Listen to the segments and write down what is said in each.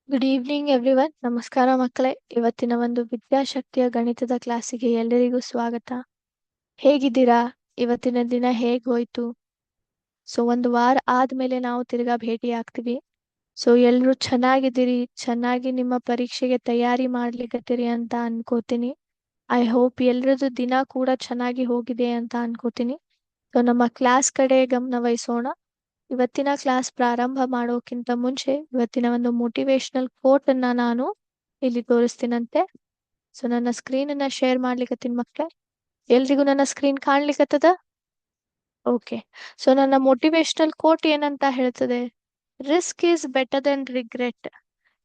Good evening everyone. ನಮಸ್ಕಾರ ಮಕ್ಕಳೇ. ಇವತ್ತಿನ ಒಂದು ವಿದ್ಯಾಶಕ್ತಿಯ ಗಣಿತದ ಕ್ಲಾಸಿಗೆ ಎಲ್ಲರಿಗೂ ಸ್ವಾಗತ. ಹೇಗಿದ್ದೀರಾ? ಇವತ್ತಿನ ದಿನ ಹೇಗ್ ಹೋಯ್ತು? ಒಂದು ವಾರ ಆದ್ಮೇಲೆ ನಾವು ತಿರ್ಗಾ ಭೇಟಿ ಆಗ್ತೀವಿ. ಎಲ್ರೂ ಚೆನ್ನಾಗಿದ್ದೀರಿ, ಚೆನ್ನಾಗಿ ನಿಮ್ಮ ಪರೀಕ್ಷೆಗೆ ತಯಾರಿ ಮಾಡ್ಲಿಕತ್ತೀರಿ ಅಂತ ಅನ್ಕೋತೀನಿ. ಐ ಹೋಪ್ ಎಲ್ರದ್ದು ದಿನ ಕೂಡ ಚೆನ್ನಾಗಿ ಹೋಗಿದೆ ಅಂತ ಅನ್ಕೋತೀನಿ. ನಮ್ಮ ಕ್ಲಾಸ್ ಕಡೆ ಗಮನ ವಹಿಸೋಣ. ಇವತ್ತಿನ ಕ್ಲಾಸ್ ಪ್ರಾರಂಭ ಮಾಡೋಕ್ಕಿಂತ ಮುಂಚೆ ಇವತ್ತಿನ ಒಂದು ಮೋಟಿವೇಶನಲ್ ಕೋಟ್ ಅನ್ನ ನಾನು ಇಲ್ಲಿ ತೋರಿಸ್ತೀನಂತೆ. ನನ್ನ ಸ್ಕ್ರೀನ್ ಅನ್ನ ಶೇರ್ ಮಾಡ್ಲಿಕತ್ತೀನಿ ಮಕ್ಕಳೇ. ಎಲ್ರಿಗೂ ನನ್ನ ಸ್ಕ್ರೀನ್ ಕಾಣ್ಲಿಕತ್ತದ? ಓಕೆ. ನನ್ನ ಮೋಟಿವೇಶನಲ್ ಕೋಟ್ ಏನಂತ ಹೇಳ್ತದೆ? Risk is better than regret,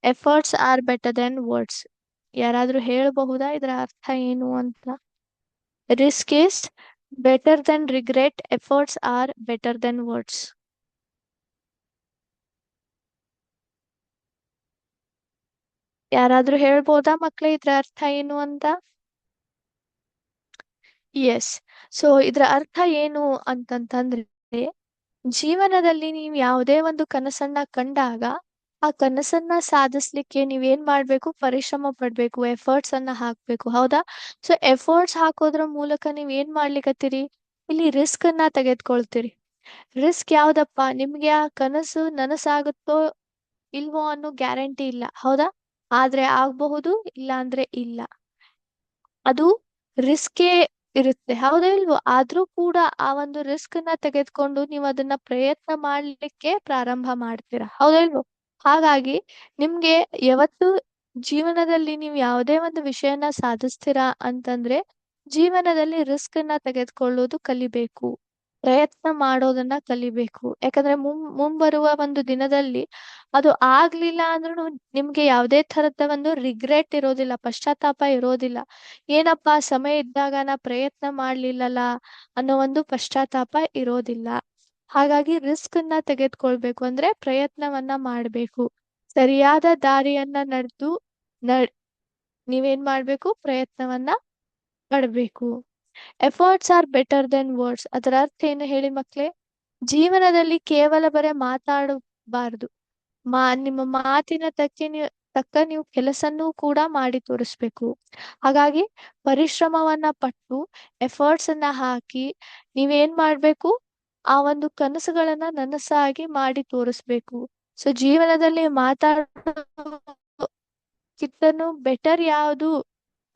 efforts are better then words. ಯಾರಾದ್ರೂ ಹೇಳಬಹುದಾ ಇದರ ಅರ್ಥ ಏನು ಅಂತ? Risk is better than regret, efforts are better then words. ಯಾರಾದ್ರೂ ಹೇಳ್ಬೋದಾ ಮಕ್ಳೇ ಇದ್ರ ಅರ್ಥ ಏನು ಅಂತ? ಎಸ್. ಇದ್ರ ಅರ್ಥ ಏನು ಅಂತಂತಂದ್ರೆ, ಜೀವನದಲ್ಲಿ ನೀವು ಯಾವುದೇ ಒಂದು ಕನಸನ್ನ ಕಂಡಾಗ ಆ ಕನಸನ್ನ ಸಾಧಿಸ್ಲಿಕ್ಕೆ ನೀವೇನ್ ಮಾಡ್ಬೇಕು? ಪರಿಶ್ರಮ ಪಡ್ಬೇಕು, ಎಫರ್ಟ್ಸ್ ಅನ್ನ ಹಾಕ್ಬೇಕು, ಹೌದಾ? ಎಫರ್ಟ್ಸ್ ಹಾಕೋದ್ರ ಮೂಲಕ ನೀವ್ ಏನ್ ಮಾಡ್ಲಿಕತ್ತೀರಿ? ಇಲ್ಲಿ ರಿಸ್ಕ್ ಅನ್ನ ತೆಗೆದುಕೊಳ್ತೀರಿ. ರಿಸ್ಕ್ ಯಾವ್ದಪ್ಪ? ನಿಮ್ಗೆ ಆ ಕನಸು ನನಸಾಗುತ್ತೋ ಇಲ್ವೋ ಅನ್ನೋ ಗ್ಯಾರಂಟಿ ಇಲ್ಲ, ಹೌದಾ? ಆದ್ರೆ ಆಗಬಹುದು, ಇಲ್ಲ ಅಂದ್ರೆ ಇಲ್ಲ. ಅದು ರಿಸ್ಕೇ ಇರುತ್ತೆ, ಹೌದಾ ಇಲ್ವೋ? ಆದ್ರೂ ಕೂಡ ಆ ಒಂದು ರಿಸ್ಕ್ ನ ತೆಗೆದುಕೊಂಡು ನೀವು ಅದನ್ನ ಪ್ರಯತ್ನ ಮಾಡ್ಲಿಕ್ಕೆ ಪ್ರಾರಂಭ ಮಾಡ್ತೀರಾ, ಹೌದಾ ಇಲ್ವೋ? ಹಾಗಾಗಿ ನಿಮ್ಗೆ ಯಾವತ್ತು ಜೀವನದಲ್ಲಿ ನೀವು ಯಾವುದೇ ಒಂದು ವಿಷಯನ ಸಾಧಿಸ್ತೀರಾ ಅಂತಂದ್ರೆ ಜೀವನದಲ್ಲಿ ರಿಸ್ಕ್ ನ ತೆಗೆದುಕೊಳ್ಳೋದು ಕಲಿಬೇಕು, ಪ್ರಯತ್ನ ಮಾಡೋದನ್ನ ಕಲಿಬೇಕು. ಯಾಕಂದ್ರೆ ಮುಂಬರುವ ಒಂದು ದಿನದಲ್ಲಿ ಅದು ಆಗ್ಲಿಲ್ಲ ಅಂದ್ರೂ ನಿಮ್ಗೆ ಯಾವುದೇ ತರದ ಒಂದು ರಿಗ್ರೆಟ್ ಇರೋದಿಲ್ಲ, ಪಶ್ಚಾತ್ತಾಪ ಇರೋದಿಲ್ಲ. ಏನಪ್ಪಾ, ಸಮಯ ಇದ್ದಾಗ ನಾ ಪ್ರಯತ್ನ ಮಾಡ್ಲಿಲ್ಲಲ್ಲ ಅನ್ನೋ ಒಂದು ಪಶ್ಚಾತ್ತಾಪ ಇರೋದಿಲ್ಲ. ಹಾಗಾಗಿ ರಿಸ್ಕ್ ಅನ್ನ ತೆಗೆದುಕೊಳ್ಬೇಕು ಅಂದ್ರೆ ಪ್ರಯತ್ನವನ್ನ ಮಾಡ್ಬೇಕು. ಸರಿಯಾದ ದಾರಿಯನ್ನ ನಡೆದು ನೀವೇನ್ ಮಾಡ್ಬೇಕು? ಪ್ರಯತ್ನವನ್ನ ಪಡ್ಬೇಕು. Efforts are better then words. ಅದರ ಅರ್ಥ ಏನು ಹೇಳಿ ಮಕ್ಳೇ? ಜೀವನದಲ್ಲಿ ಕೇವಲ ಬರೇ ಮಾತಾಡಬಾರ್ದು, ನಿಮ್ಮ ಮಾತಿನ ತಕ್ಕ ನೀವು ಕೆಲಸನೂ ಕೂಡ ಮಾಡಿ ತೋರಿಸ್ಬೇಕು. ಹಾಗಾಗಿ ಪರಿಶ್ರಮವನ್ನ ಪಟ್ಟು ಎಫರ್ಟ್ಸ್ ಅನ್ನ ಹಾಕಿ ನೀವೇನ್ ಮಾಡ್ಬೇಕು? ಆ ಒಂದು ಕನಸುಗಳನ್ನ ನನಸಾಗಿ ಮಾಡಿ ತೋರಿಸ್ಬೇಕು. ಜೀವನದಲ್ಲಿ ಮಾತಾಡೋಕ್ಕಿಂತನೂ ಬೆಟರ್ ಯಾವುದು,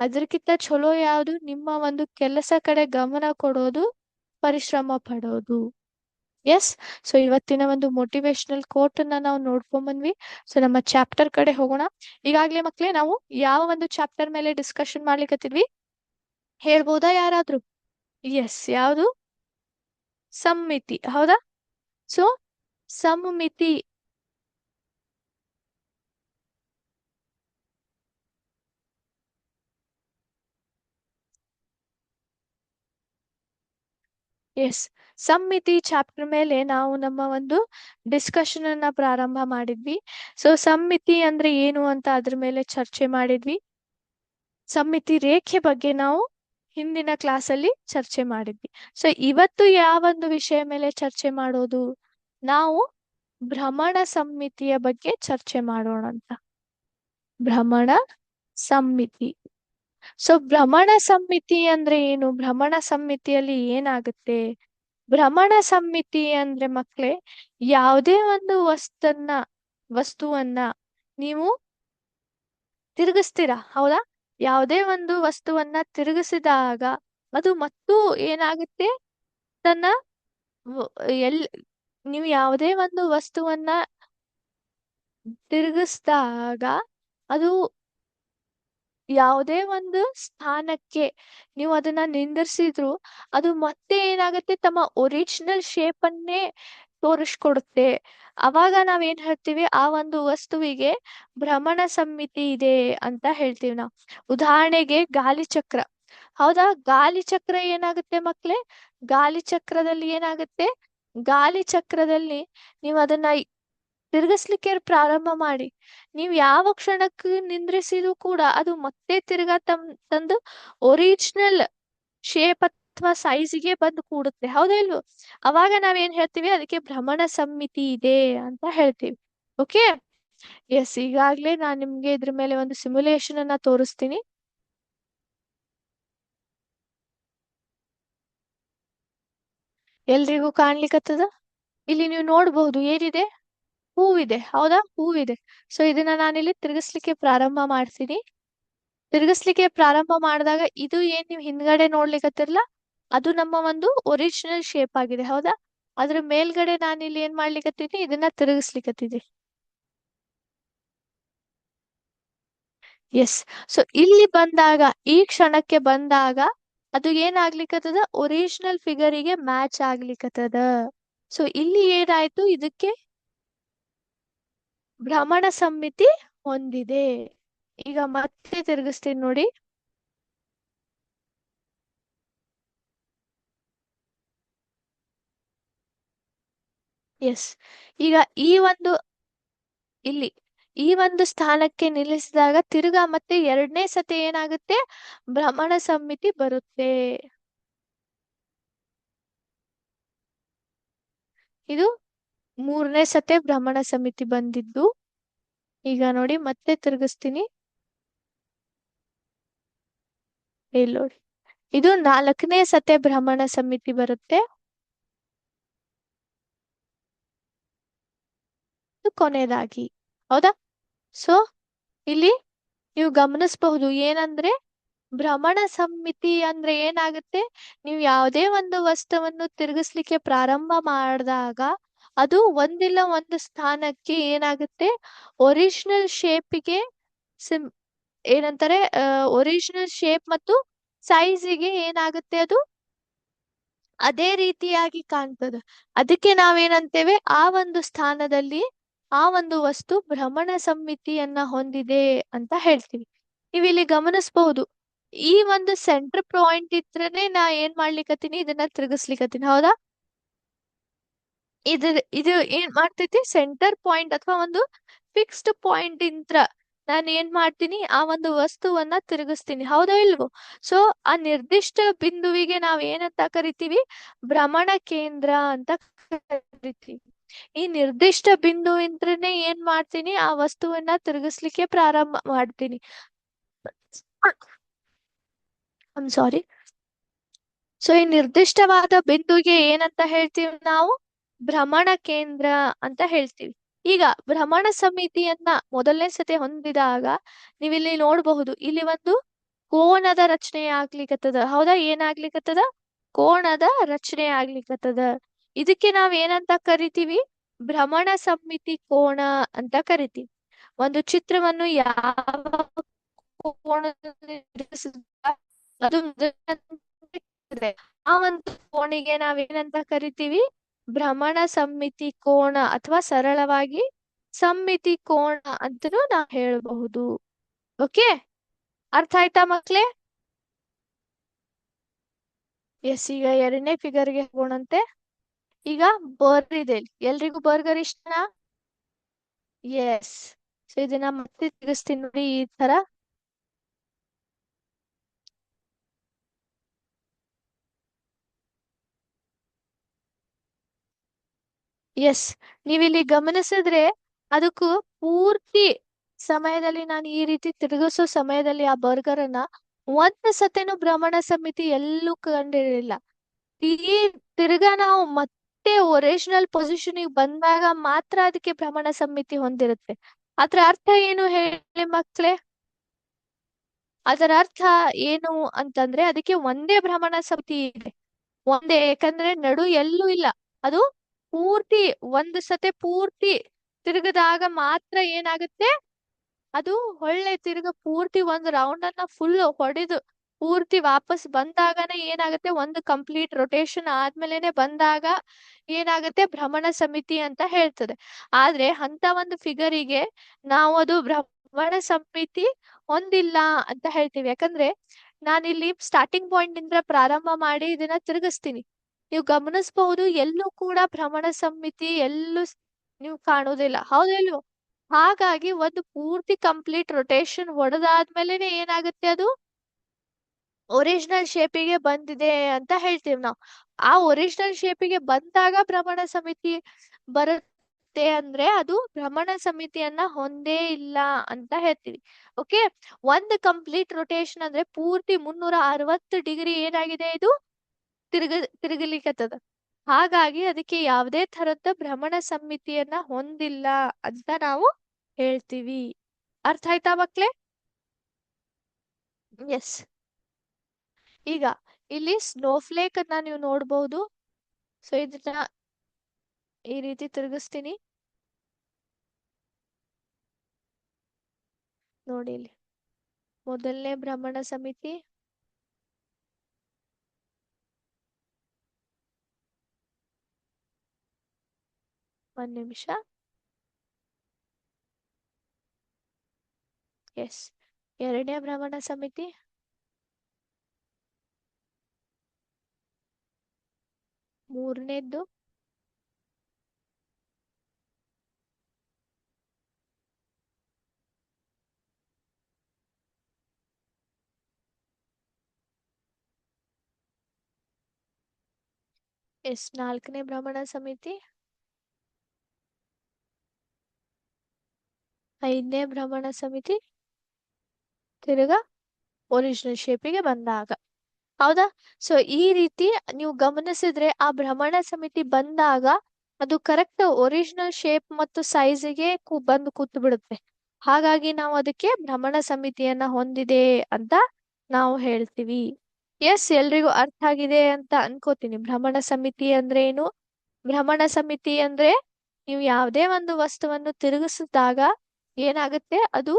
ಅದಕ್ಕಿಂತ ಚಲೋ ಯಾವುದು? ನಿಮ್ಮ ಒಂದು ಕೆಲಸ ಕಡೆ ಗಮನ ಕೊಡೋದು, ಪರಿಶ್ರಮ ಪಡೋದು. ಎಸ್. ಇವತ್ತಿನ ಒಂದು ಮೋಟಿವೇಶನಲ್ ಕೋಟ್ ಅನ್ನ ನಾವು ನೋಡ್ಕೊಂಡ್ ಬಂದ್ವಿ. ನಮ್ಮ ಚಾಪ್ಟರ್ ಕಡೆ ಹೋಗೋಣ. ಈಗಾಗ್ಲೇ ಮಕ್ಳೇ ನಾವು ಯಾವ ಒಂದು ಚಾಪ್ಟರ್ ಮೇಲೆ ಡಿಸ್ಕಷನ್ ಮಾಡ್ಲಿಕತ್ತಿದ್ವಿ ಹೇಳ್ಬೋದಾ ಯಾರಾದ್ರೂ? ಎಸ್, ಯಾವುದು? ಸಮ್ಮಿತಿ, ಹೌದಾ? ಸಮ್ಮಿತಿ. ಎಸ್, ಸಮ್ಮಿತಿ ಚಾಪ್ಟರ್ ಮೇಲೆ ನಾವು ನಮ್ಮ ಒಂದು ಡಿಸ್ಕಷನ್ ಅನ್ನ ಪ್ರಾರಂಭ ಮಾಡಿದ್ವಿ. ಸಮ್ಮಿತಿ ಅಂದ್ರೆ ಏನು ಅಂತ ಅದ್ರ ಮೇಲೆ ಚರ್ಚೆ ಮಾಡಿದ್ವಿ. ಸಮ್ಮಿತಿ ರೇಖೆ ಬಗ್ಗೆ ನಾವು ಹಿಂದಿನ ಕ್ಲಾಸಲ್ಲಿ ಚರ್ಚೆ ಮಾಡಿದ್ವಿ. ಇವತ್ತು ಯಾವೊಂದು ವಿಷಯ ಮೇಲೆ ಚರ್ಚೆ ಮಾಡೋದು? ನಾವು ಭ್ರಮಣ ಸಮ್ಮಿತಿಯ ಬಗ್ಗೆ ಚರ್ಚೆ ಮಾಡೋಣ ಅಂತ. ಭ್ರಮಣ ಸಮ್ಮಿತಿ. ಭ್ರಮಣ ಸಮ್ಮಿತಿ ಅಂದ್ರೆ ಏನು? ಭ್ರಮಣ ಸಮ್ಮಿತಿಯಲ್ಲಿ ಏನಾಗುತ್ತೆ? ಭ್ರಮಣ ಸಮ್ಮಿತಿ ಅಂದ್ರೆ ಮಕ್ಳೇ, ಯಾವುದೇ ಒಂದು ವಸ್ತುವನ್ನ ನೀವು ತಿರುಗಿಸ್ತೀರಾ, ಹೌದಾ? ಯಾವುದೇ ಒಂದು ವಸ್ತುವನ್ನ ತಿರುಗಿಸಿದಾಗ ಅದು ಮತ್ತೂ ಏನಾಗುತ್ತೆ? ತನ್ನ ವ- ಎಲ್ ನೀವು ಯಾವುದೇ ಒಂದು ವಸ್ತುವನ್ನ ತಿರುಗಿಸಿದಾಗ ಅದು ಯಾವುದೇ ಒಂದು ಸ್ಥಾನಕ್ಕೆ ನೀವು ಅದನ್ನ ನಿಂದಿರ್ಸಿದ್ರು ಅದು ಮತ್ತೆ ಏನಾಗುತ್ತೆ? ತಮ್ಮ ಒರಿಜಿನಲ್ ಶೇಪ್ ಅನ್ನೇ ತೋರಿಸ್ಕೊಡುತ್ತೆ. ಅವಾಗ ನಾವೇನ್ ಹೇಳ್ತೀವಿ? ಆ ಒಂದು ವಸ್ತುವಿಗೆ ಭ್ರಮಣ ಸಮ್ಮಿತಿ ಇದೆ ಅಂತ ಹೇಳ್ತೀವಿ ನಾವು. ಉದಾಹರಣೆಗೆ ಗಾಲಿ ಚಕ್ರ, ಹೌದಾ? ಗಾಲಿ ಚಕ್ರ ಏನಾಗುತ್ತೆ ಮಕ್ಳೇ? ಗಾಲಿ ಚಕ್ರದಲ್ಲಿ ಏನಾಗುತ್ತೆ? ಗಾಲಿ ಚಕ್ರದಲ್ಲಿ ನೀವು ಅದನ್ನ ತಿರ್ಗಿಸ್ಲಿಕ್ಕೆ ಪ್ರಾರಂಭ ಮಾಡಿ, ನೀವು ಯಾವ ಕ್ಷಣಕ್ಕೆ ನಿಂದ್ರಿಸಿದ್ರು ಕೂಡ ಅದು ಮತ್ತೆ ತಿರ್ಗಾ ತಂದು ಒರಿಜಿನಲ್ ಶೇಪ್ ಅಥವಾ ಸೈಜ್ಗೆ ಬಂದು ಕೂಡುತ್ತೆ, ಹೌದಾ ಇಲ್ವೋ? ಅವಾಗ ನಾವೇನ್ ಹೇಳ್ತೀವಿ? ಅದಕ್ಕೆ ಭ್ರಮಣ ಸಮ್ಮಿತಿ ಇದೆ ಅಂತ ಹೇಳ್ತೀವಿ. ಓಕೆ. ಎಸ್, ಈಗಾಗ್ಲೇ ನಾನ್ ನಿಮ್ಗೆ ಇದ್ರ ಮೇಲೆ ಒಂದು ಸಿಮ್ಯುಲೇಷನ್ ಅನ್ನ ತೋರಿಸ್ತೀನಿ. ಎಲ್ರಿಗೂ ಕಾಣ್ಲಿಕ್ಕತ್ತದ? ಇಲ್ಲಿ ನೀವು ನೋಡ್ಬಹುದು ಏನಿದೆ, ಹೂವಿದೆ, ಹೌದಾ? ಹೂವಿದೆ. ಸೊ ಇದನ್ನ ನಾನಿಲ್ಲಿ ತಿರುಗಿಸ್ಲಿಕ್ಕೆ ಪ್ರಾರಂಭ ಮಾಡ್ತೀನಿ. ತಿರುಗಿಸ್ಲಿಕ್ಕೆ ಪ್ರಾರಂಭ ಮಾಡಿದಾಗ ಇದು ಏನ್ ನೀವು ಹಿಂದ್ಗಡೆ ನೋಡ್ಲಿಕ್ಕತ್ತಿರಲ್ಲ, ಅದು ನಮ್ಮ ಒಂದು ಒರಿಜಿನಲ್ ಶೇಪ್ ಆಗಿದೆ, ಹೌದಾ? ಅದ್ರ ಮೇಲ್ಗಡೆ ನಾನಿಲ್ಲಿ ಏನ್ ಮಾಡ್ಲಿಕ್ಕತ್ತೀನಿ, ಇದನ್ನ ತಿರುಗಿಸ್ಲಿಕ್ಕತ್ತೀನಿ. ಎಸ್. ಸೊ ಇಲ್ಲಿ ಬಂದಾಗ, ಈ ಕ್ಷಣಕ್ಕೆ ಬಂದಾಗ ಅದು ಏನಾಗ್ಲಿಕ್ಕತ್ತದ, ಒರಿಜಿನಲ್ ಫಿಗರಿಗೆ ಮ್ಯಾಚ್ ಆಗ್ಲಿಕ್ಕತ್ತದ. ಸೊ ಇಲ್ಲಿ ಏನಾಯ್ತು, ಇದಕ್ಕೆ ಭ್ರಮಣ ಸಮ್ಮಿತಿ ಹೊಂದಿದೆ. ಈಗ ಮತ್ತೆ ತಿರುಗಿಸ್ತೀನಿ ನೋಡಿ. ಎಸ್. ಈಗ ಈ ಒಂದು ಇಲ್ಲಿ ಈ ಒಂದು ಸ್ಥಾನಕ್ಕೆ ನಿಲ್ಲಿಸಿದಾಗ ತಿರ್ಗಾ ಮತ್ತೆ ಎರಡನೇ ಸತಿ ಏನಾಗುತ್ತೆ, ಭ್ರಮಣ ಸಮ್ಮಿತಿ ಬರುತ್ತೆ. ಇದು ಮೂರನೇ ಸತಿ ಭ್ರಮಣ ಸಮಿತಿ ಬಂದಿದ್ದು. ಈಗ ನೋಡಿ ಮತ್ತೆ ತಿರುಗಿಸ್ತೀನಿ. ಇಲ್ಲಿ ನೋಡಿ, ಇದು ನಾಲ್ಕನೇ ಸತಿ ಭ್ರಮಣ ಸಮಿತಿ ಬರುತ್ತೆ. ಇದು ಕೊನೆಯದಾಗಿ, ಹೌದಾ? ಸೊ ಇಲ್ಲಿ ನೀವು ಗಮನಿಸಬಹುದು ಏನಂದ್ರೆ, ಭ್ರಮಣ ಸಮ್ಮಿತಿ ಅಂದ್ರೆ ಏನಾಗುತ್ತೆ, ನೀವು ಯಾವುದೇ ಒಂದು ವಸ್ತುವನ್ನು ತಿರುಗಿಸ್ಲಿಕ್ಕೆ ಪ್ರಾರಂಭ ಮಾಡಿದಾಗ ಅದು ಒಂದಿಲ್ಲ ಒಂದು ಸ್ಥಾನಕ್ಕೆ ಏನಾಗುತ್ತೆ, ಒರಿಜಿನಲ್ ಶೇಪಿಗೆ ಸಿಮ್ ಏನಂತಾರೆ, ಒರಿಜಿನಲ್ ಶೇಪ್ ಮತ್ತು ಸೈಜಿಗೆ ಏನಾಗುತ್ತೆ, ಅದು ಅದೇ ರೀತಿಯಾಗಿ ಕಾಣ್ತದೆ. ಅದಕ್ಕೆ ನಾವೇನಂತೇವೆ, ಆ ಒಂದು ಸ್ಥಾನದಲ್ಲಿ ಆ ಒಂದು ವಸ್ತು ಭ್ರಮಣ ಸಮ್ಮಿತಿಯನ್ನ ಹೊಂದಿದೆ ಅಂತ ಹೇಳ್ತೀವಿ. ನೀವು ಇಲ್ಲಿ ಗಮನಿಸಬಹುದು, ಈ ಒಂದು ಸೆಂಟರ್ ಪಾಯಿಂಟ್ ಇದ್ರನೆ ನಾ ಏನ್ ಮಾಡ್ಲಿಕತ್ತೀನಿ, ಇದನ್ನ ತಿರುಗಿಸ್ಲಿಕತ್ತೀನಿ, ಹೌದಾ? ಇದು ಏನ್ ಮಾಡ್ತೈತಿ, ಸೆಂಟರ್ ಪಾಯಿಂಟ್ ಅಥವಾ ಒಂದು ಫಿಕ್ಸ್ಡ್ ಪಾಯಿಂಟ್ ಇಂತ್ರ ನಾನು ಏನ್ ಮಾಡ್ತೀನಿ, ಆ ಒಂದು ವಸ್ತುವನ್ನ ತಿರುಗಿಸ್ತೀನಿ, ಹೌದಾ ಇಲ್ವೋ? ಸೊ ಆ ನಿರ್ದಿಷ್ಟ ಬಿಂದುವಿಗೆ ನಾವ್ ಏನಂತ ಕರಿತೀವಿ, ಭ್ರಮಣ ಕೇಂದ್ರ ಅಂತ ಕರಿತೀವಿ. ಈ ನಿರ್ದಿಷ್ಟ ಬಿಂದುವಿಂತ್ರನೇ ಏನ್ ಮಾಡ್ತೀನಿ, ಆ ವಸ್ತುವನ್ನ ತಿರುಗಿಸ್ಲಿಕ್ಕೆ ಪ್ರಾರಂಭ ಮಾಡ್ತೀನಿ. I'm sorry. ಸೊ ಈ ನಿರ್ದಿಷ್ಟವಾದ ಬಿಂದುಗೆ ಏನಂತ ಹೇಳ್ತೀವಿ ನಾವು, ಭ್ರಮಣ ಕೇಂದ್ರ ಅಂತ ಹೇಳ್ತೀವಿ. ಈಗ ಭ್ರಮಣ ಸಮಿತಿಯನ್ನ ಮೊದಲನೇ ಸತಿ ಹೊಂದಿದಾಗ ನೀವಿಲ್ಲಿ ನೋಡಬಹುದು, ಇಲ್ಲಿ ಒಂದು ಕೋನದ ರಚನೆ ಆಗ್ಲಿಕತ್ತದ, ಹೌದಾ? ಏನಾಗ್ಲಿಕತ್ತದ, ಕೋಣದ ರಚನೆ ಆಗ್ಲಿಕತ್ತದ. ಇದಕ್ಕೆ ನಾವ್ ಏನಂತ ಕರಿತೀವಿ, ಭ್ರಮಣ ಸಮ್ಮಿತಿ ಕೋಣ ಅಂತ ಕರಿತೀವಿ. ಒಂದು ಚಿತ್ರವನ್ನು ಯಾವ ಕೋಣದಲ್ಲಿ ಅದು ಇದೆ. ಆ ಒಂದು ಕೋಣಿಗೆ ನಾವೇನಂತ ಕರಿತೀವಿ, ಭ್ರಮಣ ಸಮ್ಮಿತಿ ಕೋಣ ಅಥವಾ ಸರಳವಾಗಿ ಸಮ್ಮಿತಿ ಕೋಣ ಅಂತನೂ ನಾವು ಹೇಳಬಹುದು. ಓಕೆ, ಅರ್ಥ ಆಯ್ತಾ ಮಕ್ಳೇ? ಎಸ್, ಈಗ ಎರಡನೇ ಫಿಗರ್ಗೆ ಹೋಗೋಣಂತೆ. ಈಗ ಬರ್ಗರ್ ಇದೆ, ಎಲ್ರಿಗೂ ಬರ್ಗರ್ ಇಷ್ಟನಾ? ಎಸ್. ಸೊ ಇದನ್ನ ಮತ್ತೆ ತಿರುಗಿಸ್ತೀನಿ ನೋಡಿ, ಈ ತರ. ಎಸ್, ನೀವಿಲ್ಲಿ ಗಮನಿಸಿದ್ರೆ ಅದಕ್ಕೂ ಪೂರ್ತಿ ಸಮಯದಲ್ಲಿ, ನಾನು ಈ ರೀತಿ ತಿರುಗಿಸೋ ಸಮಯದಲ್ಲಿ ಆ ಬರ್ಗರ್ ಅನ್ನ ಒಂದ್ ಸತಿನೂ ಭ್ರಮಣ ಸಮಿತಿ ಎಲ್ಲೂ ಕಂಡಿರಲಿಲ್ಲ. ಈ ತಿರ್ಗಾ ನಾವು ಮತ್ತೆ ಒರಿಜಿನಲ್ ಪೊಸಿಷನ್ಗೆ ಬಂದಾಗ ಮಾತ್ರ ಅದಕ್ಕೆ ಭ್ರಮಣ ಸಮಿತಿ ಹೊಂದಿರುತ್ತೆ. ಅದ್ರ ಅರ್ಥ ಏನು ಹೇಳಿ ಮಕ್ಳೇ? ಅದರ ಅರ್ಥ ಏನು ಅಂತಂದ್ರೆ, ಅದಕ್ಕೆ ಒಂದೇ ಭ್ರಮಣ ಸಮಿತಿ ಇದೆ, ಒಂದೇ. ಯಾಕಂದ್ರೆ ನಡು ಎಲ್ಲೂ ಇಲ್ಲ, ಅದು ಪೂರ್ತಿ ಒಂದು ಸತಿ ಪೂರ್ತಿ ತಿರುಗದಾಗ ಮಾತ್ರ ಏನಾಗುತ್ತೆ, ಅದು ಹೊಳ್ಳೆ ತಿರುಗ ಪೂರ್ತಿ ಒಂದು ರೌಂಡ್ ಅನ್ನ ಫುಲ್ ಹೊಡೆದು ಪೂರ್ತಿ ವಾಪಸ್ ಬಂದಾಗನೇ ಏನಾಗುತ್ತೆ, ಒಂದು ಕಂಪ್ಲೀಟ್ ರೊಟೇಷನ್ ಆದ್ಮೇಲೆನೆ ಬಂದಾಗ ಏನಾಗುತ್ತೆ, ಭ್ರಮಣ ಸಮಿತಿ ಅಂತ ಹೇಳ್ತದೆ. ಆದ್ರೆ ಅಂತ ಒಂದು ಫಿಗರಿಗೆ ನಾವು ಅದು ಭ್ರಮಣ ಸಮಿತಿ ಹೊಂದಿಲ್ಲ ಅಂತ ಹೇಳ್ತೀವಿ. ಯಾಕಂದ್ರೆ ನಾನಿಲ್ಲಿ ಸ್ಟಾರ್ಟಿಂಗ್ ಪಾಯಿಂಟ್ ಇಂದ ಪ್ರಾರಂಭ ಮಾಡಿ ಇದನ್ನ ತಿರುಗಿಸ್ತೀನಿ. ನೀವು ಗಮನಿಸಬಹುದು, ಎಲ್ಲೂ ಕೂಡ ಭ್ರಮಣ ಸಮಿತಿ ಎಲ್ಲೂ ನೀವು ಕಾಣುವುದಿಲ್ಲ, ಹೌದಿಲ್ವೋ? ಹಾಗಾಗಿ ಒಂದು ಪೂರ್ತಿ ಕಂಪ್ಲೀಟ್ ರೊಟೇಷನ್ ಹೊಡೆದಾದ್ಮೇಲೆನೆ ಏನಾಗುತ್ತೆ, ಅದು ಒರಿಜಿನಲ್ ಶೇಪಿಗೆ ಬಂದಿದೆ ಅಂತ ಹೇಳ್ತೀವಿ ನಾವು. ಆ ಒರಿಜಿನಲ್ ಶೇಪಿಗೆ ಬಂದಾಗ ಭ್ರಮಣ ಸಮಿತಿ ಬರುತ್ತೆ, ಏನಾಗುತ್ತೆ ಅಂದ್ರೆ ಅದು ಭ್ರಮಣ ಸಮಿತಿಯನ್ನ ಹೊಂದೇ ಇಲ್ಲ ಅಂತ ಹೇಳ್ತೀವಿ. ಓಕೆ, ಒಂದು ಕಂಪ್ಲೀಟ್ ರೊಟೇಷನ್ ಅಂದ್ರೆ ಪೂರ್ತಿ 360 ಡಿಗ್ರಿ ಏನಾಗಿದೆ, ಇದು ತಿರುಗಲಿಕ್ಕತ್ತದ. ಹಾಗಾಗಿ ಅದಕ್ಕೆ ಯಾವುದೇ ತರದ ಭ್ರಮಣ ಸಮ್ಮಿತಿಯನ್ನ ಹೊಂದಿಲ್ಲ ಅಂತ ನಾವು ಹೇಳ್ತೀವಿ. ಅರ್ಥ ಆಯ್ತಾ ಮಕ್ಳೇ? ಎಸ್. ಈಗ ಇಲ್ಲಿ ಸ್ನೋಫ್ಲೇಕ್ ಅನ್ನ ನೀವು ನೋಡ್ಬಹುದು. ಸೊ ಇದನ್ನ ಈ ರೀತಿ ತಿರುಗಿಸ್ತೀನಿ ನೋಡಿ. ಇಲ್ಲಿ ಮೊದಲನೇ ಭ್ರಮಣ ಸಮಿತಿ, ಒಂದ್ ನಿಮಿಷ. ಎಸ್. ಎರಡನೇ ಭ್ರಮಣ ಸಮಿತಿ, ಮೂರನೇದ್ದು, ಎಸ್. ನಾಲ್ಕನೇ ಭ್ರಮಣ ಸಮಿತಿ, ಐದನೇ ಭ್ರಮಣ ಸಮಿತಿ, ತಿರುಗಾ ಒರಿಜಿನಲ್ ಶೇಪಿಗೆ ಬಂದಾಗ. ಹೌದಾ? ಸೊ ಈ ರೀತಿ ನೀವು ಗಮನಿಸಿದ್ರೆ ಆ ಭ್ರಮಣ ಸಮಿತಿ ಬಂದಾಗ ಅದು ಕರೆಕ್ಟ್ ಒರಿಜಿನಲ್ ಶೇಪ್ ಮತ್ತು ಸೈಜ್ಗೆ ಬಂದು ಕೂತು ಬಿಡುತ್ತೆ. ಹಾಗಾಗಿ ನಾವು ಅದಕ್ಕೆ ಭ್ರಮಣ ಸಮಿತಿಯನ್ನ ಹೊಂದಿದೆ ಅಂತ ನಾವು ಹೇಳ್ತೀವಿ. ಎಸ್, ಎಲ್ರಿಗೂ ಅರ್ಥ ಆಗಿದೆ ಅಂತ ಅನ್ಕೋತೀನಿ. ಭ್ರಮಣ ಸಮಿತಿ ಅಂದ್ರೆ ಏನು? ಭ್ರಮಣ ಸಮಿತಿ ಅಂದ್ರೆ ನೀವು ಯಾವುದೇ ಒಂದು ವಸ್ತುವನ್ನು ತಿರುಗಿಸಿದಾಗ ಏನಾಗುತ್ತೆ, ಅದು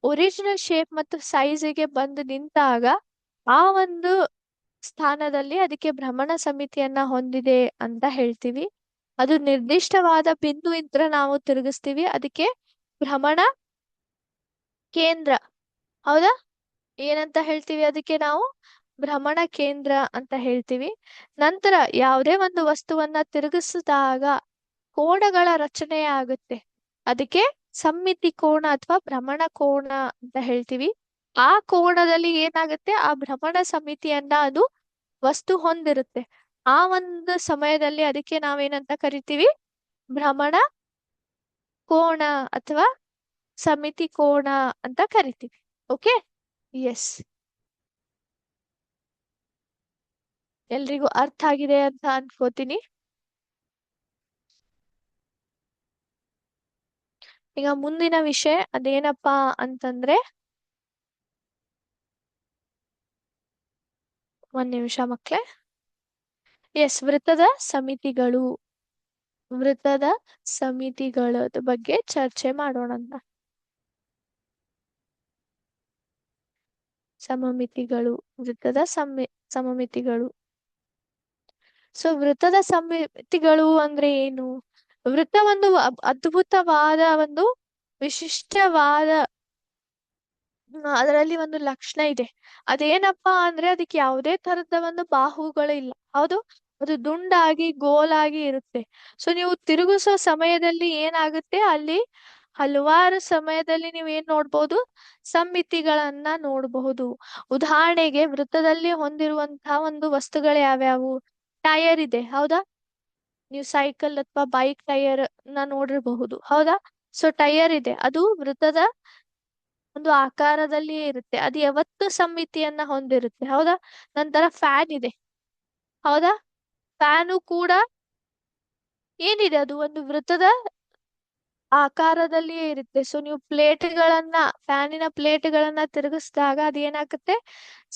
ಒರಿಜಿನಲ್ ಶೇಪ್ ಮತ್ತು ಸೈಜ್ಗೆ ಬಂದು ನಿಂತಾಗ ಆ ಒಂದು ಸ್ಥಾನದಲ್ಲಿ ಅದಕ್ಕೆ ಭ್ರಮಣ ಸಮಿತಿಯನ್ನ ಹೊಂದಿದೆ ಅಂತ ಹೇಳ್ತೀವಿ. ಅದು ನಿರ್ದಿಷ್ಟವಾದ ಬಿಂದು ಇದ್ರೆ ನಾವು ತಿರುಗಿಸ್ತೀವಿ, ಅದಕ್ಕೆ ಭ್ರಮಣ ಕೇಂದ್ರ. ಹೌದಾ? ಏನಂತ ಹೇಳ್ತೀವಿ ಅದಕ್ಕೆ ನಾವು? ಭ್ರಮಣ ಕೇಂದ್ರ ಅಂತ ಹೇಳ್ತೀವಿ. ನಂತರ ಯಾವುದೇ ಒಂದು ವಸ್ತುವನ್ನ ತಿರುಗಿಸಿದಾಗ ಕೋನಗಳ ರಚನೆ ಆಗುತ್ತೆ, ಅದಕ್ಕೆ ಸಮ್ಮಿತಿ ಕೋನ ಅಥವಾ ಭ್ರಮಣ ಕೋನ ಅಂತ ಹೇಳ್ತೀವಿ. ಆ ಕೋನದಲ್ಲಿ ಏನಾಗುತ್ತೆ, ಆ ಭ್ರಮಣ ಸಮಿತಿಯನ್ನ ಅದು ವಸ್ತು ಹೊಂದಿರುತ್ತೆ. ಆ ಒಂದು ಸಮಯದಲ್ಲಿ ಅದಕ್ಕೆ ನಾವೇನಂತ ಕರಿತೀವಿ? ಭ್ರಮಣ ಕೋನ ಅಥವಾ ಸಮಿತಿ ಕೋನ ಅಂತ ಕರಿತೀವಿ. Okay, yes. ಎಲ್ರಿಗೂ ಅರ್ಥ ಆಗಿದೆ ಅಂತ ಅನ್ಕೋತೀನಿ. ಈಗ ಮುಂದಿನ ವಿಷಯ ಅದೇನಪ್ಪಾ ಅಂತಂದ್ರೆ, ಒಂದ್ ನಿಮಿಷ ಮಕ್ಳೇ. ಎಸ್, ವೃತ್ತದ ಸಮಿತಿಗಳು. ವೃತ್ತದ ಸಮಿತಿಗಳ ಬಗ್ಗೆ ಚರ್ಚೆ ಮಾಡೋಣ ಅಂತ. ಸಮಮಿತಿಗಳು, ವೃತ್ತದ ಸಮಮಿತಿಗಳು. ಸೊ ವೃತ್ತದ ಸಮಿತಿಗಳು ಅಂದ್ರೆ ಏನು? ವೃತ್ತ ಒಂದು ಅದ್ಭುತವಾದ ಒಂದು ವಿಶಿಷ್ಟವಾದ ಅದರಲ್ಲಿ ಒಂದು ಲಕ್ಷಣ ಇದೆ. ಅದೇನಪ್ಪಾ ಅಂದ್ರೆ ಅದಕ್ಕೆ ಯಾವುದೇ ತರದ ಒಂದು ಬಾಹುಗಳಿಲ್ಲ. ಹೌದು, ಅದು ದುಂಡಾಗಿ ಗೋಲಾಗಿ ಇರುತ್ತೆ. ಸೊ ನೀವು ತಿರುಗಿಸೋ ಸಮಯದಲ್ಲಿ ಏನಾಗುತ್ತೆ, ಅಲ್ಲಿ ಹಲವಾರು ಸಮಯದಲ್ಲಿ ನೀವು ಏನ್ ನೋಡ್ಬೋದು, ಸಮ್ಮಿತಿಗಳನ್ನ ನೋಡಬಹುದು. ಉದಾಹರಣೆಗೆ ವೃತ್ತದಲ್ಲಿ ಹೊಂದಿರುವಂತಹ ಒಂದು ವಸ್ತುಗಳು ಯಾವ್ಯಾವು? ಟೈರ್ ಇದೆ, ಹೌದಾ? ನೀವು ಸೈಕಲ್ ಅಥವಾ ಬೈಕ್ ಟೈರ್ ನ ನೋಡಿರಬಹುದು, ಹೌದಾ? ಸೊ ಟೈರ್ ಇದೆ, ಅದು ವೃತ್ತದ ಒಂದು ಆಕಾರದಲ್ಲಿಯೇ ಇರುತ್ತೆ. ಅದು ಯಾವತ್ತು ಸಮ್ಮಿತಿಯನ್ನ ಹೊಂದಿರುತ್ತೆ, ಹೌದಾ? ನಂತರ ಫ್ಯಾನ್ ಇದೆ, ಹೌದಾ? ಫ್ಯಾನು ಕೂಡ ಏನಿದೆ, ಅದು ಒಂದು ವೃತ್ತದ ಆಕಾರದಲ್ಲಿಯೇ ಇರುತ್ತೆ. ಸೊ ನೀವು ಫ್ಯಾನಿನ ಪ್ಲೇಟ್ಗಳನ್ನ ತಿರುಗಿಸಿದಾಗ ಅದೇನಾಗುತ್ತೆ,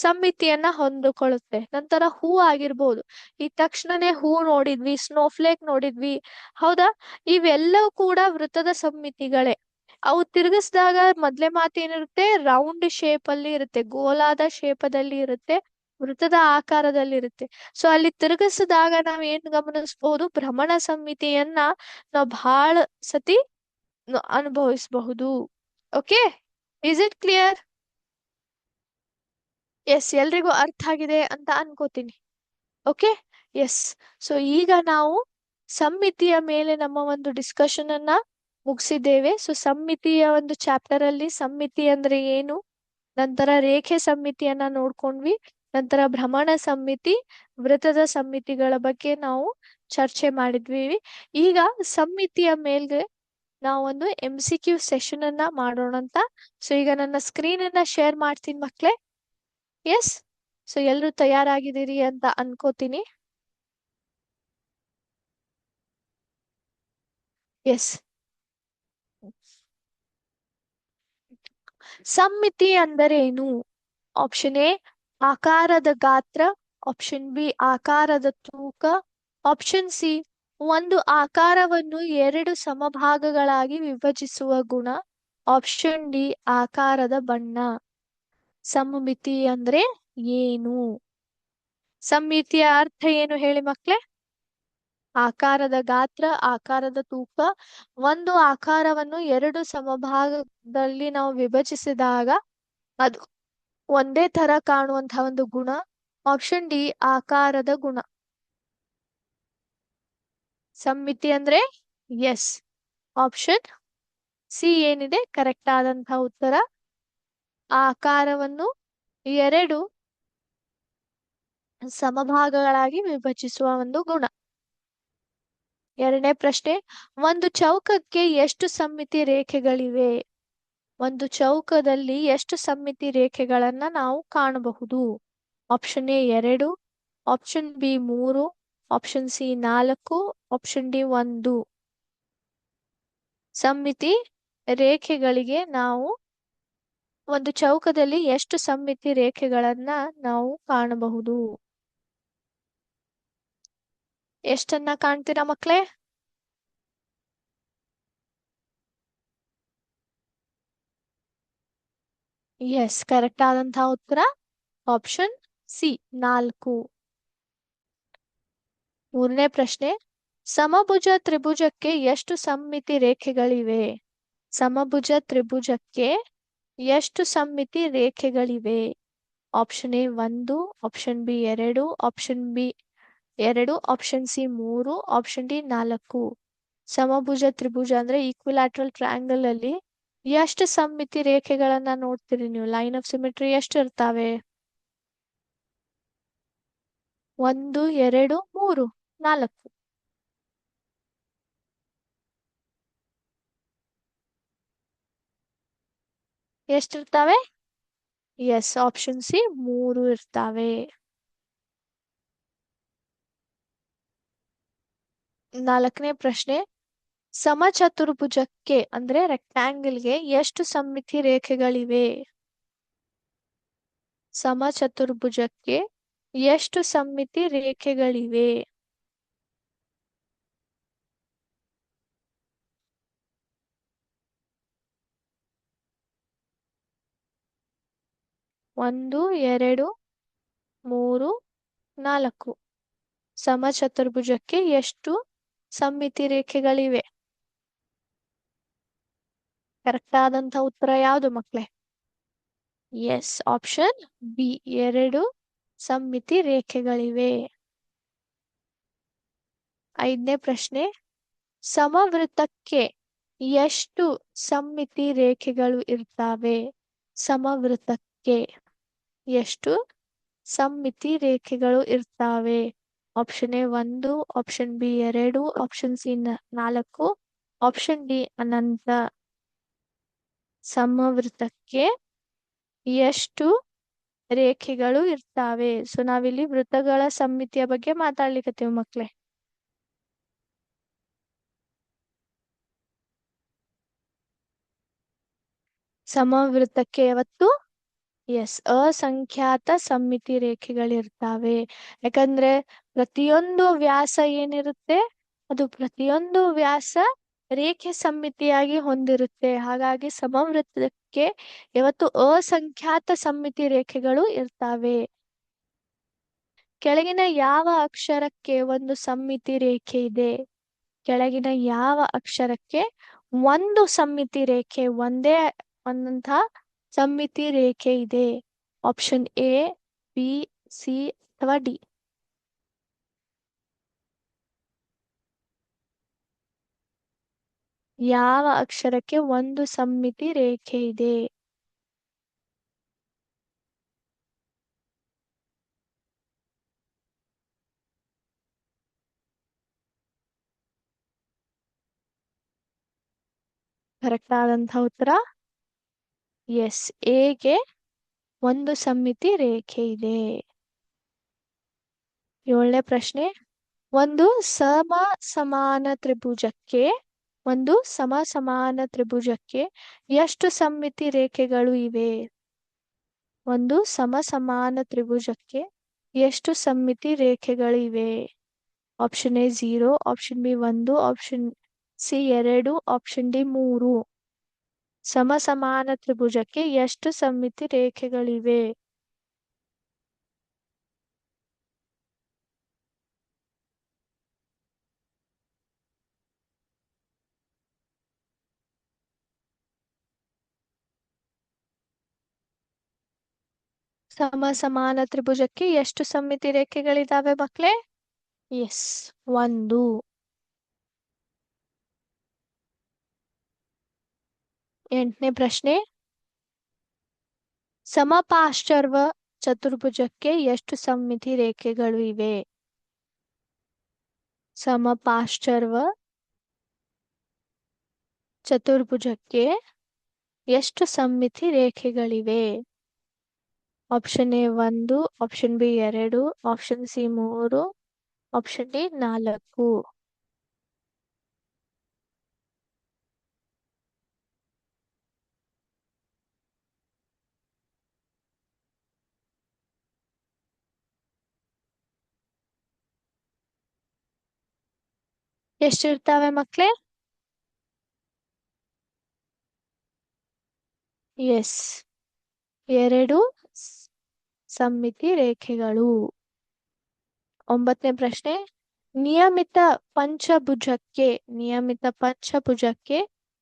ಸಮ್ಮಿತಿಯನ್ನ ಹೊಂದಿಕೊಳ್ಳುತ್ತೆ. ನಂತರ ಹೂ ಆಗಿರ್ಬೋದು, ಈ ತಕ್ಷಣನೇ ಹೂ ನೋಡಿದ್ವಿ, ಸ್ನೋಫ್ಲೇಕ್ ನೋಡಿದ್ವಿ, ಹೌದಾ? ಇವೆಲ್ಲವೂ ಕೂಡ ವೃತ್ತದ ಸಮ್ಮಿತಿಗಳೇ. ಅವು ತಿರುಗಿಸಿದಾಗ ಮೊದ್ಲೇ ಮಾತೇನಿರುತ್ತೆ, ರೌಂಡ್ ಶೇಪ್ ಅಲ್ಲಿ ಇರುತ್ತೆ, ಗೋಲಾದ ಶೇಪದಲ್ಲಿ ಇರುತ್ತೆ, ವೃತ್ತದ ಆಕಾರದಲ್ಲಿ ಇರುತ್ತೆ. ಸೊ ಅಲ್ಲಿ ತಿರುಗಿಸಿದಾಗ ನಾವ್ ಏನ್ ಗಮನಿಸಬಹುದು, ಭ್ರಮಣ ಸಮ್ಮಿತಿಯನ್ನ ನಾವು ಬಹಳ ಸತಿ ಅನುಭವಿಸಬಹುದು. Okay, is it clear? Yes, ಎಲ್ರಿಗೂ ಅರ್ಥ ಆಗಿದೆ ಅಂತ ಅನ್ಕೋತೀನಿ. Okay, S. ಸೊ ಈಗ ನಾವು ಸಮ್ಮಿತಿಯ ಮೇಲೆ ನಮ್ಮ ಒಂದು ಡಿಸ್ಕಷನ್ ಅನ್ನ ಮುಗಿಸಿದ್ದೇವೆ. ಸೊ ಸಮ್ಮಿತಿಯ ಒಂದು ಚಾಪ್ಟರ್ ಅಲ್ಲಿ ಸಮ್ಮಿತಿ ಅಂದ್ರೆ ಏನು, ನಂತರ ರೇಖೆ ಸಮ್ಮಿತಿಯನ್ನ ನೋಡ್ಕೊಂಡ್ವಿ, ನಂತರ ಭ್ರಮಣ ಸಮ್ಮಿತಿ, ವೃತ್ತದ ಸಮ್ಮಿತಿಗಳ ಬಗ್ಗೆ ನಾವು ಚರ್ಚೆ ಮಾಡಿದ್ವಿ. ಈಗ ಸಮ್ಮಿತಿಯ ಮೇಲ್ಗೆ ನಾವೊಂದು MCQ ಸೆಷನ್ ಅನ್ನ ಮಾಡೋಣ ಅಂತ. ಸೊ ಈಗ ನನ್ನ ಸ್ಕ್ರೀನ್ ಅನ್ನ ಶೇರ್ ಮಾಡ್ತೀನಿ ಮಕ್ಳೇ. ಎಸ್, ಸೊ ಎಲ್ರು ತಯಾರಾಗಿದ್ದೀರಿ ಅಂತ ಅನ್ಕೋತೀನಿ. ಎಸ್, ಸಮ್ಮಿತಿ ಅಂದರೆ ಏನು? ಆಪ್ಷನ್ ಎ ಆಕಾರದ ಗಾತ್ರ, ಆಪ್ಷನ್ ಬಿ ಆಕಾರದ ತೂಕ, ಆಪ್ಷನ್ ಸಿ ಒಂದು ಆಕಾರವನ್ನು ಎರಡು ಸಮಭಾಗಗಳಾಗಿ ವಿಭಜಿಸುವ ಗುಣ, ಆಪ್ಷನ್ ಡಿ ಆಕಾರದ ಬಣ್ಣ. ಸಮ್ಮಿತಿ ಅಂದ್ರೆ ಏನು? ಸಮ್ಮಿತಿಯ ಅರ್ಥ ಏನು ಹೇಳಿ ಮಕ್ಳೇ? ಆಕಾರದ ಗಾತ್ರ, ಆಕಾರದ ತೂಕ, ಒಂದು ಆಕಾರವನ್ನು ಎರಡು ಸಮಭಾಗದಲ್ಲಿ ನಾವು ವಿಭಜಿಸಿದಾಗ ಅದು ಒಂದೇ ತರ ಕಾಣುವಂತಹ ಒಂದು ಗುಣ, ಆಪ್ಷನ್ ಡಿ ಆಕಾರದ ಗುಣ. ಸಮ್ಮಿತಿ ಅಂದ್ರೆ ಎಸ್, ಆಪ್ಷನ್ ಸಿ ಏನಿದೆ ಕರೆಕ್ಟ್ ಆದಂತಹ ಉತ್ತರ. ಆಕಾರವನ್ನು ಎರಡು ಸಮಭಾಗಗಳಾಗಿ ವಿಭಜಿಸುವ ಒಂದು ಗುಣ. ಎರಡನೇ ಪ್ರಶ್ನೆ, ಒಂದು ಚೌಕಕ್ಕೆ ಎಷ್ಟು ಸಮ್ಮಿತಿ ರೇಖೆಗಳಿವೆ? ಒಂದು ಚೌಕದಲ್ಲಿ ಎಷ್ಟು ಸಮ್ಮಿತಿ ರೇಖೆಗಳನ್ನ ನಾವು ಕಾಣಬಹುದು? Option A 2, option B 3, option C 4, option D 1. ಸಮ್ಮಿತಿ ರೇಖೆಗಳಿಗೆ ನಾವು ಒಂದು ಚೌಕದಲ್ಲಿ ಎಷ್ಟು ಸಮ್ಮಿತಿ ರೇಖೆಗಳನ್ನ ನಾವು ಕಾಣಬಹುದು? ಎಷ್ಟನ್ನ ಕಾಣ್ತೀರಾ ಮಕ್ಳೇ? ಎಸ್, ಕರೆಕ್ಟ್ ಆದಂತಹ ಉತ್ತರ ಆಪ್ಷನ್ ಸಿ 4. ಮೂರನೇ ಪ್ರಶ್ನೆ, ಸಮಭುಜ ತ್ರಿಭುಜಕ್ಕೆ ಎಷ್ಟು ಸಮ್ಮಿತಿ ರೇಖೆಗಳಿವೆ? ಸಮಭುಜ ತ್ರಿಭುಜಕ್ಕೆ ಎಷ್ಟು ಸಮ್ಮಿತಿ ರೇಖೆಗಳಿವೆ? Option A 1, option B 2, option B 2, option C 3, option D 4. ಸಮಭುಜ ತ್ರಿಭುಜ ಅಂದ್ರೆ ಈಕ್ವಿಲ್ಯಾಟ್ರಲ್ ಟ್ರಯಾಂಗಲ್ ಅಲ್ಲಿ ಎಷ್ಟು ಸಮ್ಮಿತಿ ರೇಖೆಗಳನ್ನ ನೋಡ್ತೀರಿ ನೀವು? ಲೈನ್ ಆಫ್ ಸಿಮೆಟ್ರಿ ಎಷ್ಟು ಇರ್ತಾವೆ? 1, 2, 3, 4. ಎಷ್ಟಿರ್ತಾವೆ? ಎಸ್, ಆಪ್ಷನ್ ಸಿ 3 ಇರ್ತಾವೆ. ನಾಲ್ಕನೇ ಪ್ರಶ್ನೆ, ಸಮಚತುರ್ಭುಜಕ್ಕೆ ಅಂದ್ರೆ ರೆಕ್ಟಾಂಗಲ್ಗೆ ಎಷ್ಟು ಸಮ್ಮಿತಿ ರೇಖೆಗಳಿವೆ? ಸಮಚತುರ್ಭುಜಕ್ಕೆ ಎಷ್ಟು ಸಮ್ಮಿತಿ ರೇಖೆಗಳಿವೆ? 1, 2, 3, 4. ಸಮಚತುರ್ಭುಜಕ್ಕೆ ಎಷ್ಟು ಸಮ್ಮಿತಿ ರೇಖೆಗಳಿವೆ? ಕರೆಕ್ಟ್ ಆದಂತ ಉತ್ತರ ಯಾವುದು ಮಕ್ಳೇ? ಎಸ್, ಆಪ್ಷನ್ ಬಿ 2 ಸಮ್ಮಿತಿ ರೇಖೆಗಳಿವೆ. ಐದನೇ ಪ್ರಶ್ನೆ, ಸಮವೃತ್ತಕ್ಕೆ ಎಷ್ಟು ಸಮ್ಮಿತಿ ರೇಖೆಗಳು ಇರ್ತವೆ? ಸಮವೃತ್ತಕ್ಕೆ ಎಷ್ಟು ಸಮ್ಮಿತಿ ರೇಖೆಗಳು ಇರ್ತವೆ? Option A 1, option B 2, option C 4, option D ಅನಂತ. ಸಮವೃತ್ತಕ್ಕೆ ಎಷ್ಟು ರೇಖೆಗಳು ಇರ್ತವೆ? ಸೊ ನಾವಿಲ್ಲಿ ವೃತ್ತಗಳ ಸಮ್ಮಿತಿಯ ಬಗ್ಗೆ ಮಾತಾಡ್ಲಿಕತ್ತೀವಿ ಮಕ್ಳೇ. ಸಮವೃತ್ತಕ್ಕೆ ಯಾವತ್ತು ಎಸ್ ಅಸಂಖ್ಯಾತ ಸಮ್ಮಿತಿ ರೇಖೆಗಳಿರ್ತಾವೆ. ಯಾಕಂದ್ರೆ ಪ್ರತಿಯೊಂದು ವ್ಯಾಸ ಏನಿರುತ್ತೆ ಅದು ಪ್ರತಿಯೊಂದು ವ್ಯಾಸ ರೇಖೆ ಸಮ್ಮಿತಿಯಾಗಿ ಹೊಂದಿರುತ್ತೆ. ಹಾಗಾಗಿ ಸಮವೃತ್ತಕ್ಕೆ ಯಾವತ್ತು ಅಸಂಖ್ಯಾತ ಸಮ್ಮಿತಿ ರೇಖೆಗಳು ಇರ್ತವೆ. ಕೆಳಗಿನ ಯಾವ ಅಕ್ಷರಕ್ಕೆ ಒಂದು ಸಮ್ಮಿತಿ ರೇಖೆ ಇದೆ? ಕೆಳಗಿನ ಯಾವ ಅಕ್ಷರಕ್ಕೆ ಒಂದು ಸಮ್ಮಿತಿ ರೇಖೆ, ಒಂದೇ ಒಂದಂತಹ ಸಮ್ಮಿತಿ ರೇಖೆ ಇದೆ? ಆಪ್ಷನ್ ಎ, ಬಿ, ಸಿ ಅಥವಾ ಡಿ? ಯಾವ ಅಕ್ಷರಕ್ಕೆ ಒಂದು ಸಮ್ಮಿತಿ ರೇಖೆ ಇದೆ? ಕರೆಕ್ಟ್ ಆದಂತಹ ಉತ್ತರ ಎಸ್, ಎಗೆ ಒಂದು ಸಮ್ಮಿತಿ ರೇಖೆ ಇದೆ. 7ನೇ ಪ್ರಶ್ನೆ, ಒಂದು ಸಮಾನ ತ್ರಿಭುಜಕ್ಕೆ ಎಷ್ಟು ಸಮ್ಮಿತಿ ರೇಖೆಗಳು ಇವೆ? ಒಂದು ಸಮಾನ ತ್ರಿಭುಜಕ್ಕೆ ಎಷ್ಟು ಸಮ್ಮಿತಿ ರೇಖೆಗಳು ಇವೆ? Option A 0, option B 1, option C 2, option D 3. ಸಮಾನ ತ್ರಿಭುಜಕ್ಕೆ ಎಷ್ಟು ಸಮ್ಮಿತಿ ರೇಖೆಗಳಿವೆ? ಸಮಾನ ತ್ರಿಭುಜಕ್ಕೆ ಎಷ್ಟು ಸಮ್ಮಿತಿ ರೇಖೆಗಳಿದಾವೆ ಮಕ್ಕಳೇ? ಎಸ್, 1. 8ನೇ ಪ್ರಶ್ನೆ, ಸಮಪಾರ್ಶ್ವ ಚತುರ್ಭುಜಕ್ಕೆ ಎಷ್ಟು ಸಮ್ಮಿತಿ ರೇಖೆಗಳು ಇವೆ? ಸಮಪಾರ್ಶ್ವ ಚತುರ್ಭುಜಕ್ಕೆ ಎಷ್ಟು ಸಮ್ಮಿತಿ ರೇಖೆಗಳಿವೆ? Option A 1, option B 2, option C 3, option D 4. ಎಷ್ಟಿರ್ತಾವೆ ಮಕ್ಕಳೇ? ಎಸ್, 2 ಸಮ್ಮಿತಿ ರೇಖೆಗಳು. 9ನೇ ಪ್ರಶ್ನೆ, ನಿಯಮಿತ ಪಂಚಭುಜಕ್ಕೆ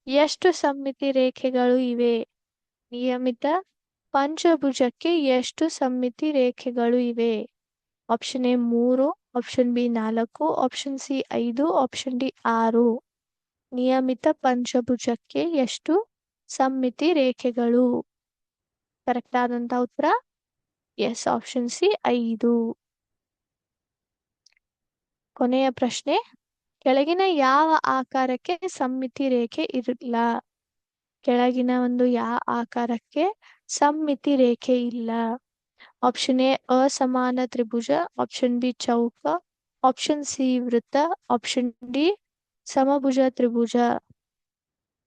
ಎಷ್ಟು ಸಮ್ಮಿತಿ ರೇಖೆಗಳು ಇವೆ? ನಿಯಮಿತ ಪಂಚಭುಜಕ್ಕೆ ಎಷ್ಟು ಸಮ್ಮಿತಿ ರೇಖೆಗಳು ಇವೆ? Option A 3, option B 4, option C 5, option D 6. ನಿಯಮಿತ ಪಂಚಭುಜಕ್ಕೆ ಎಷ್ಟು ಸಮ್ಮಿತಿ ರೇಖೆಗಳು? ಕರೆಕ್ಟ್ ಆದಂತ ಉತ್ತರ ಎಸ್, ಆಪ್ಷನ್ ಸಿ 5. ಕೊನೆಯ ಪ್ರಶ್ನೆ, ಕೆಳಗಿನ ಯಾವ ಆಕಾರಕ್ಕೆ ಸಮ್ಮಿತಿ ರೇಖೆ ಇರಲ್ಲ? ಕೆಳಗಿನ ಒಂದು ಯಾವ ಆಕಾರಕ್ಕೆ ಸಮ್ಮಿತಿ ರೇಖೆ ಇಲ್ಲ? ಆಪ್ಷನ್ ಎ ಅಸಮಾನ ತ್ರಿಭುಜ, ಆಪ್ಷನ್ ಬಿ ಚೌಕ, ಆಪ್ಷನ್ ಸಿ ವೃತ್ತ, ಆಪ್ಷನ್ ಡಿ ಸಮಭುಜ ತ್ರಿಭುಜ.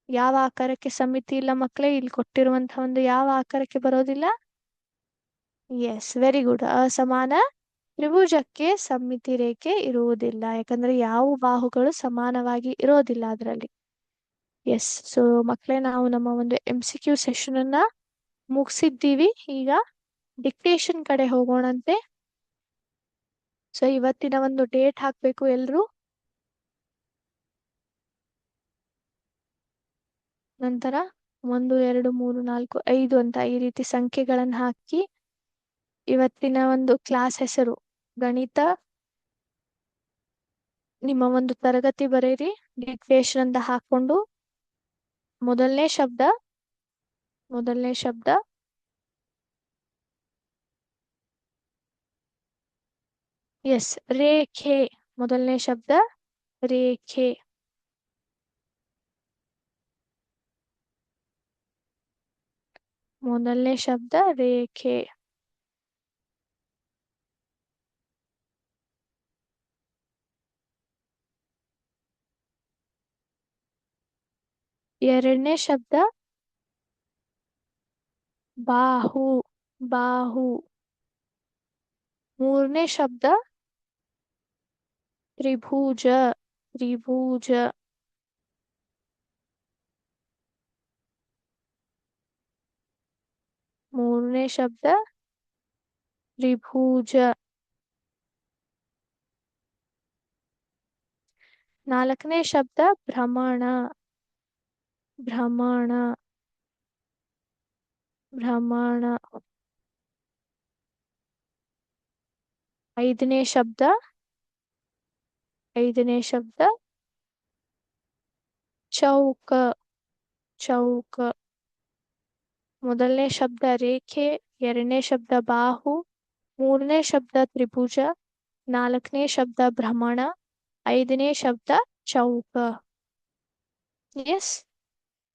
ಯಾವ ಆಕಾರಕ್ಕೆ ಸಮ್ಮಿತಿ ಇಲ್ಲ ಮಕ್ಕಳೇ? ಇಲ್ಲಿ ಕೊಟ್ಟಿರುವಂತಹ ಒಂದು ಯಾವ ಆಕಾರಕ್ಕೆ ಬರೋದಿಲ್ಲ? Yes, very good. ಅಸಮಾನ ತ್ರಿಭುಜಕ್ಕೆ ಸಮ್ಮಿತಿ ರೇಖೆ ಇರುವುದಿಲ್ಲ, ಯಾಕಂದ್ರೆ ಯಾವ ಬಾಹುಗಳು ಸಮಾನವಾಗಿ ಇರೋದಿಲ್ಲ ಅದರಲ್ಲಿ. ಎಸ್, ಸೊ ಮಕ್ಕಳೇ, ನಾವು ನಮ್ಮ ಒಂದು MCQ ಸೆಷನ್ ಅನ್ನ ಮುಗಿಸಿದ್ದೀವಿ. ಈಗ ಡಿಕ್ಟೇಷನ್ ಕಡೆ ಹೋಗೋಣಂತೆ. ಸೊ ಇವತ್ತಿನ ಒಂದು ಡೇಟ್ ಹಾಕ್ಬೇಕು ಎಲ್ರು. ನಂತರ 1, 2, 3, 4, 5 ಅಂತ ಈ ರೀತಿ ಸಂಖ್ಯೆಗಳನ್ನು ಹಾಕಿ ಇವತ್ತಿನ ಒಂದು ಕ್ಲಾಸ್ ಹೆಸರು ಗಣಿತ, ನಿಮ್ಮ ಒಂದು ತರಗತಿ ಬರೀರಿ. ಡಿಕ್ಟೇಷನ್ ಅಂತ ಹಾಕೊಂಡು ಮೊದಲನೇ ಶಬ್ದ ಎಸ್, ರೇಖೆ. ಮೊದಲನೇ ಶಬ್ದ ರೇಖೆ. ಮೊದಲನೇ ಶಬ್ದ ರೇಖೆ. ಎರಡನೇ ಶಬ್ದ ಬಾಹು. ಮೂರನೇ ಶಬ್ದ ತ್ರಿಭುಜ. ಮೂರನೇ ಶಬ್ದ ತ್ರಿಭುಜ. ನಾಲ್ಕನೇ ಶಬ್ದ ಭ್ರಮಣ. ಐದನೇ ಶಬ್ದ ಚೌಕ. ಮೊದಲನೇ ಶಬ್ದ ರೇಖೆ, ಎರಡನೇ ಶಬ್ದ ಬಾಹು, ಮೂರನೇ ಶಬ್ದ ತ್ರಿಭುಜ, ನಾಲ್ಕನೇ ಶಬ್ದ ಭ್ರಮಣ, ಐದನೇ ಶಬ್ದ ಚೌಕ. ಎಸ್,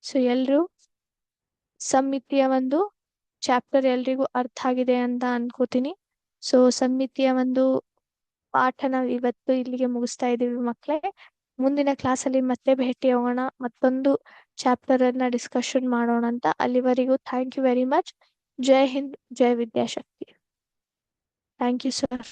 ಸೊ ಎಲ್ರೂ ಸಮ್ಮಿತಿಯ ಒಂದು ಚಾಪ್ಟರ್ ಎಲ್ರಿಗೂ ಅರ್ಥ ಆಗಿದೆ ಅಂತ ಅನ್ಕೋತೀನಿ. ಸೊ ಸಮ್ಮಿತಿಯ ಒಂದು ಪಾಠ ನಾವು ಇವತ್ತು ಇಲ್ಲಿಗೆ ಮುಗಿಸ್ತಾ ಇದ್ದೀವಿ ಮಕ್ಕಳೇ. ಮುಂದಿನ ಕ್ಲಾಸಲ್ಲಿ ಮತ್ತೆ ಭೇಟಿ ಹೋಗೋಣ, ಮತ್ತೊಂದು ಚಾಪ್ಟರ್ ಅನ್ನ ಡಿಸ್ಕಷನ್ ಮಾಡೋಣ ಅಂತ. ಅಲ್ಲಿವರೆಗೂ thank you very much. Jai Hind, Jai Vidyashakti. Thank you sir.